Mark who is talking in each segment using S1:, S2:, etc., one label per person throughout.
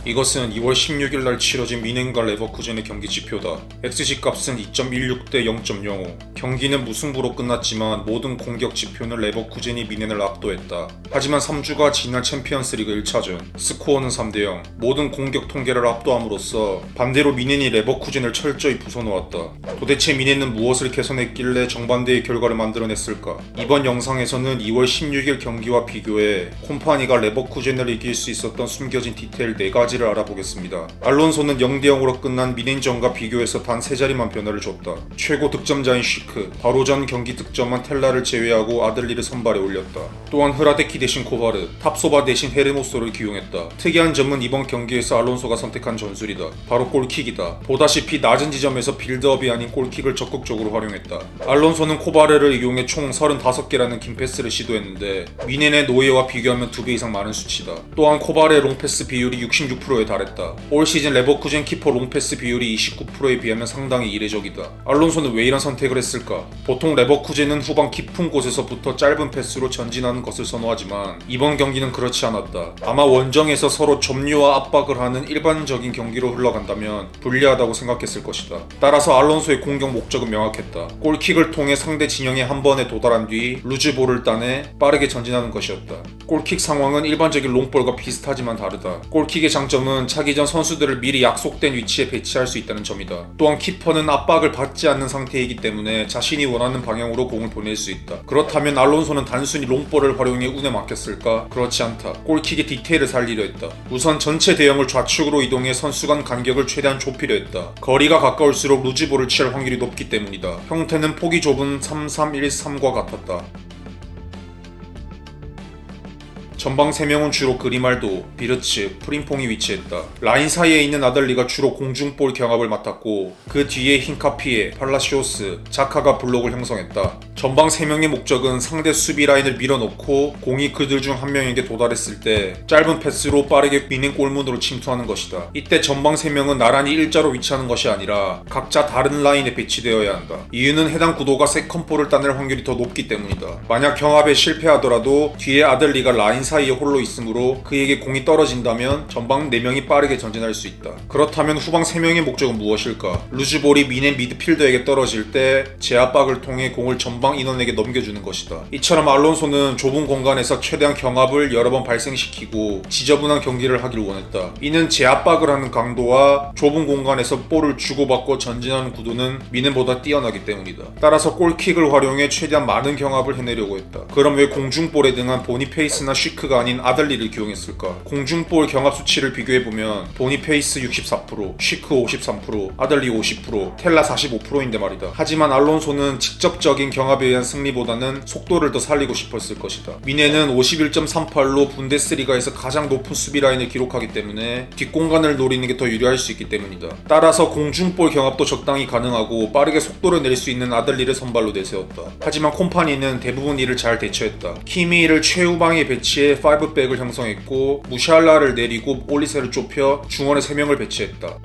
S1: 이것은 2월 16일 날 치러진 미넨과 레버쿠젠의 경기 지표다. XG 값은 2.16대 0.05. 경기는 무승부로 끝났지만 모든 공격 지표는 레버쿠젠이 미넨을 압도했다. 하지만 3주가 지난 챔피언스리그 1차전 스코어는 3대0. 모든 공격 통계를 압도함으로써 반대로 미넨이 레버쿠젠을 철저히 부숴놓았다. 도대체 미넨은 무엇을 개선했길래 정반대의 결과를 만들어냈을까? 이번 영상에서는 2월 16일 경기와 비교해 콤파니가 레버쿠젠을 이길 수 있었던 숨겨진 디테일 4가지를 알아보겠습니다. 알론소는 0대0으로 끝난 미넨전과 비교해서 단 3자리만 변화를 줬다. 최고 득점자인 쉬크, 바로 전 경기 득점한 텔라를 제외하고 아들리를 선발에 올렸다. 또한 흐라데키 대신 코바르, 탑소바 대신 헤르모소를 기용했다. 특이한 점은 이번 경기에서 알론소가 선택한 전술이다. 바로 골킥이다. 보다시피 낮은 지점에서 빌드업이 아닌 골킥을 적극적으로 활용했다. 알론소는 코바르를 이용해 총 35개라는 긴 패스를 시도했는데 미넨의 노예와 비교하면 2배 이상 많은 수치다. 또한 코바르의 롱패스 비율이 66%에 달했다. 올 시즌 레버쿠젠 키퍼 롱패스 비율이 29%에 비하면 상당히 이례적이다. 알론소는 왜 이런 선택을 했을까? 보통 레버쿠젠은 후방 깊은 곳에서부터 짧은 패스로 전진하는 것을 선호하지만 이번 경기는 그렇지 않았다. 아마 원정에서 서로 점유와 압박을 하는 일반적인 경기로 흘러간다면 불리하다고 생각했을 것이다. 따라서 알론소의 공격 목적은 명확했다. 골킥을 통해 상대 진영에 한 번에 도달한 뒤 루즈볼을 따내 빠르게 전진하는 것이었다. 골킥 상황은 일반적인 롱볼과 비슷하지만 다르다. 골킥의 장점은 차기 전 선수들을 미리 약속된 위치에 배치할 수 있다는 점이다. 또한 키퍼는 압박을 받지 않는 상태이기 때문에 자신이 원하는 방향으로 공을 보낼 수 있다. 그렇다면 알론소는 단순히 롱볼을 활용해 운에 맡겼을까? 그렇지 않다. 골킥의 디테일을 살리려 했다. 우선 전체 대형을 좌측으로 이동해 선수 간 간격을 최대한 좁히려 했다. 거리가 가까울수록 루즈볼을 취할 확률이 높기 때문이다. 형태는 폭이 좁은 3-3-1-3과 같았다. 전방 3명은 주로 그리말도, 비르츠, 프림퐁이 위치했다. 라인 사이에 있는 아들리가 주로 공중볼 경합을 맡았고 그 뒤에 힌카피에, 팔라시오스, 자카가 블록을 형성했다. 전방 3명의 목적은 상대 수비 라인을 밀어놓고 공이 그들 중 한 명에게 도달했을 때 짧은 패스로 빠르게 미넨 골문으로 침투하는 것이다. 이때 전방 3명은 나란히 일자로 위치하는 것이 아니라 각자 다른 라인에 배치되어야 한다. 이유는 해당 구도가 세컨볼을 따낼 확률이 더 높기 때문이다. 만약 경합에 실패하더라도 뒤에 아들리가 라인 사이에 홀로 있으므로 그에게 공이 떨어진다면 전방 4명이 빠르게 전진할 수 있다. 그렇다면 후방 3명의 목적은 무엇일까? 루즈볼이 미넨 미드필더에게 떨어질 때 제압박을 통해 공을 전방 인원에게 넘겨주는 것이다. 이처럼 알론소는 좁은 공간에서 최대한 경합을 여러 번 발생시키고 지저분한 경기를 하길 원했다. 이는 제압박을 하는 강도와 좁은 공간에서 볼을 주고받고 전진하는 구도는 미넨보다 뛰어나기 때문이다. 따라서 골킥을 활용해 최대한 많은 경합을 해내려고 했다. 그럼 왜 공중볼에 등한 보니페이스나 쉬크가 아닌 아들리를 기용했을까? 공중볼 경합 수치를 비교해보면 보니페이스 64%, 쉬크 53%, 아들리 50%, 텔라 45%인데 말이다. 하지만 알론소는 직접적인 경합에 의한 승리보다는 속도를 더 살리고 싶었을 것이다. 미넨은 51.38로 분데스리가에서 가장 높은 수비 라인을 기록하기 때문에 뒷공간을 노리는 게 더 유리할 수 있기 때문이다. 따라서 공중볼 경합도 적당히 가능하고 빠르게 속도를 낼 수 있는 아들리를 선발로 내세웠다. 하지만 콤파니는 대부분 이를 잘 대처했다. 키미를 최후방에 배치해 5백을 형성했고 무샬라를 내리고 올리세를 좁혀 중원에 3명을 배치했다.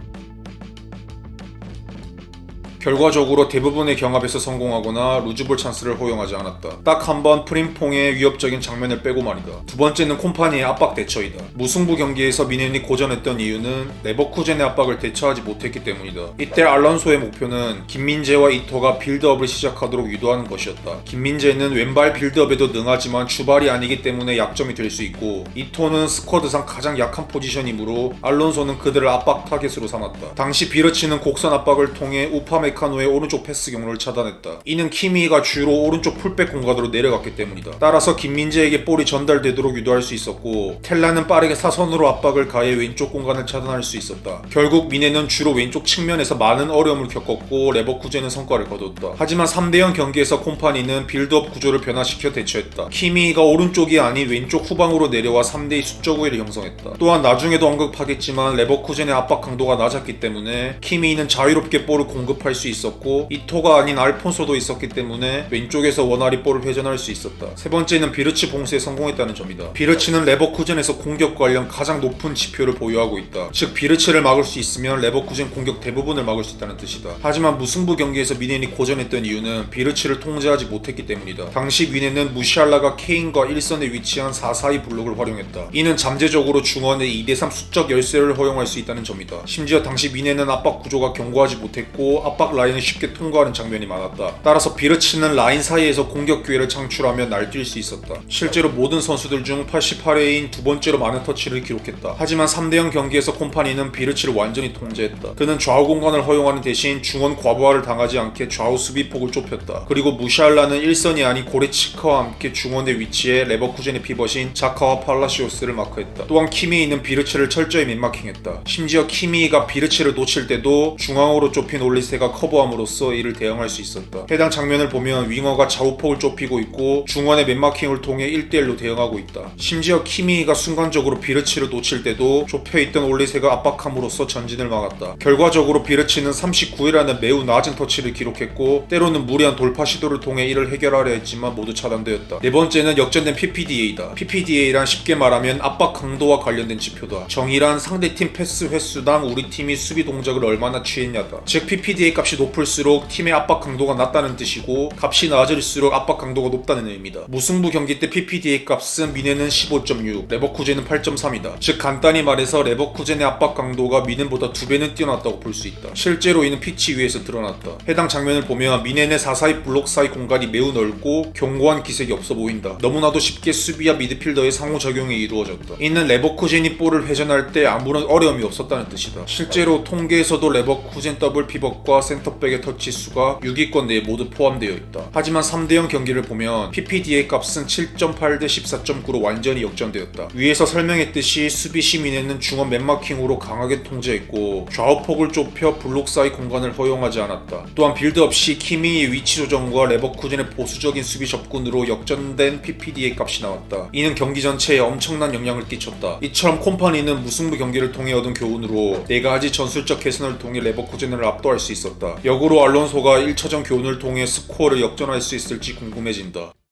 S1: 결과적으로 대부분의 경합에서 성공하거나 루즈볼 찬스를 허용하지 않았다. 딱 한 번 프림퐁의 위협적인 장면을 빼고 말이다. 두 번째는 콤파니의 압박 대처이다. 무승부 경기에서 미넨이 고전했던 이유는 레버쿠젠의 압박을 대처하지 못했기 때문이다. 이때 알론소의 목표는 김민재와 이토가 빌드업을 시작하도록 유도하는 것이었다. 김민재는 왼발 빌드업에도 능하지만 주발이 아니기 때문에 약점이 될 수 있고 이토는 스쿼드상 가장 약한 포지션이므로 알론소는 그들을 압박 타겟으로 삼았다. 당시 비르치는 곡선 압박을 통해 우파메 메카노의 오른쪽 패스 경로를 차단했다. 이는 키미가 주로 오른쪽 풀백 공간으로 내려갔기 때문이다. 따라서 김민재에게 볼이 전달되도록 유도할 수 있었고 텔라는 빠르게 사선으로 압박을 가해 왼쪽 공간을 차단할 수 있었다. 결국 미넨은 주로 왼쪽 측면에서 많은 어려움을 겪었고 레버쿠젠은 성과를 거뒀다. 하지만 3대0 경기에서 콤파니는 빌드업 구조를 변화시켜 대처했다. 키미가 오른쪽이 아닌 왼쪽 후방으로 내려와 3대2 수적 우위를 형성했다. 또한 나중에도 언급하겠지만 레버쿠젠의 압박 강도가 낮았기 때문에 키미는 자유롭게 볼을 공급할 수 수 있었고 이토가 아닌 알폰소도 있었기 때문에 왼쪽에서 원활히 볼을 회전할 수 있었다. 세 번째는 비르치 봉쇄에 성공했다는 점이다. 비르치는 레버쿠젠에서 공격 관련 가장 높은 지표를 보유하고 있다. 즉 비르치를 막을 수 있으면 레버쿠젠 공격 대부분을 막을 수 있다는 뜻이다. 하지만 무승부 경기에서 미넨이 고전했던 이유는 비르치를 통제하지 못했기 때문이다. 당시 미넨은 무시알라가 케인과 1선에 위치한 4-4-2 블록을 활용했다. 이는 잠재적으로 중원의 2대3 수적 열세를 허용할 수 있다는 점이다. 심지어 당시 미넨은 압박 구조가 견고하지 못했고 압박 라인을 쉽게 통과하는 장면이 많았다. 따라서 비르치는 라인 사이에서 공격 기회를 창출하며 날뛸 수 있었다. 실제로 모든 선수들 중 88회인 두 번째로 많은 터치를 기록했다. 하지만 3대0 경기에서 콤파니는 비르치를 완전히 통제했다. 그는 좌우 공간을 허용하는 대신 중원 과부하를 당하지 않게 좌우 수비폭을 좁혔다. 그리고 무시알라는 1선이 아닌 고레치카와 함께 중원에 위치해 레버쿠젠의 피벗인 자카와 팔라시오스를 마크했다. 또한 키미이는 비르치를 철저히 맨마킹했다. 심지어 키미이가 비르치를 놓칠 때도 중앙으로 좁힌 올리세가 커버함으로써 이를 대응할 수 있었다. 해당 장면을 보면 윙어가 좌우폭을 좁히고 있고 중원의 맨마킹을 통해 1대1로 대응하고 있다. 심지어 키미이가 순간적으로 비르치를 놓칠 때도 좁혀있던 올리세가 압박함으로써 전진을 막았다. 결과적으로 비르치는 39회라는 매우 낮은 터치를 기록했고 때로는 무리한 돌파 시도를 통해 이를 해결하려 했지만 모두 차단되었다. 네 번째는 역전된 PPDA다. PPDA란 쉽게 말하면 압박 강도와 관련된 지표다. 정의란 상대팀 패스 횟수당 우리 팀이 수비 동작을 얼마나 취했냐다. 즉 PPDA 값이 높을수록 팀의 압박 강도가 낮다는 뜻이고 값이 낮을수록 압박 강도가 높다는 의미다. 무승부 경기 때 PPDA 값은 미넨은 15.6, 레버쿠젠은 8.3이다. 즉 간단히 말해서 레버쿠젠의 압박 강도가 미넨보다 2배는 뛰어났다고 볼 수 있다. 실제로 이는 피치 위에서 드러났다. 해당 장면을 보면 미넨의 4-4-2 블록 사이 공간이 매우 넓고 견고한 기색이 없어 보인다. 너무나도 쉽게 수비와 미드필더의 상호작용이 이루어졌다. 이는 레버쿠젠이 볼을 회전할 때 아무런 어려움이 없었다는 뜻이다. 실제로 통계에서도 레버쿠젠 더블 피벗과 센터백의 터치 수가 6위권 내에 모두 포함되어 있다. 하지만 3대0 경기를 보면 PPDA 값은 7.8 대 14.9로 완전히 역전되었다. 위에서 설명했듯이 수비 시민에는 중원 맨마킹으로 강하게 통제했고 좌우폭을 좁혀 블록 사이 공간을 허용하지 않았다. 또한 빌드업 시 키미의 위치 조정과 레버쿠젠의 보수적인 수비 접근으로 역전된 PPDA 값이 나왔다. 이는 경기 전체에 엄청난 영향을 끼쳤다. 이처럼 콤파니는 무승부 경기를 통해 얻은 교훈으로 4가지 전술적 개선을 통해 레버쿠젠을 압도할 수 있었다. 역으로 알론소가 1차전 교훈을 통해 스코어를 역전할 수 있을지 궁금해진다.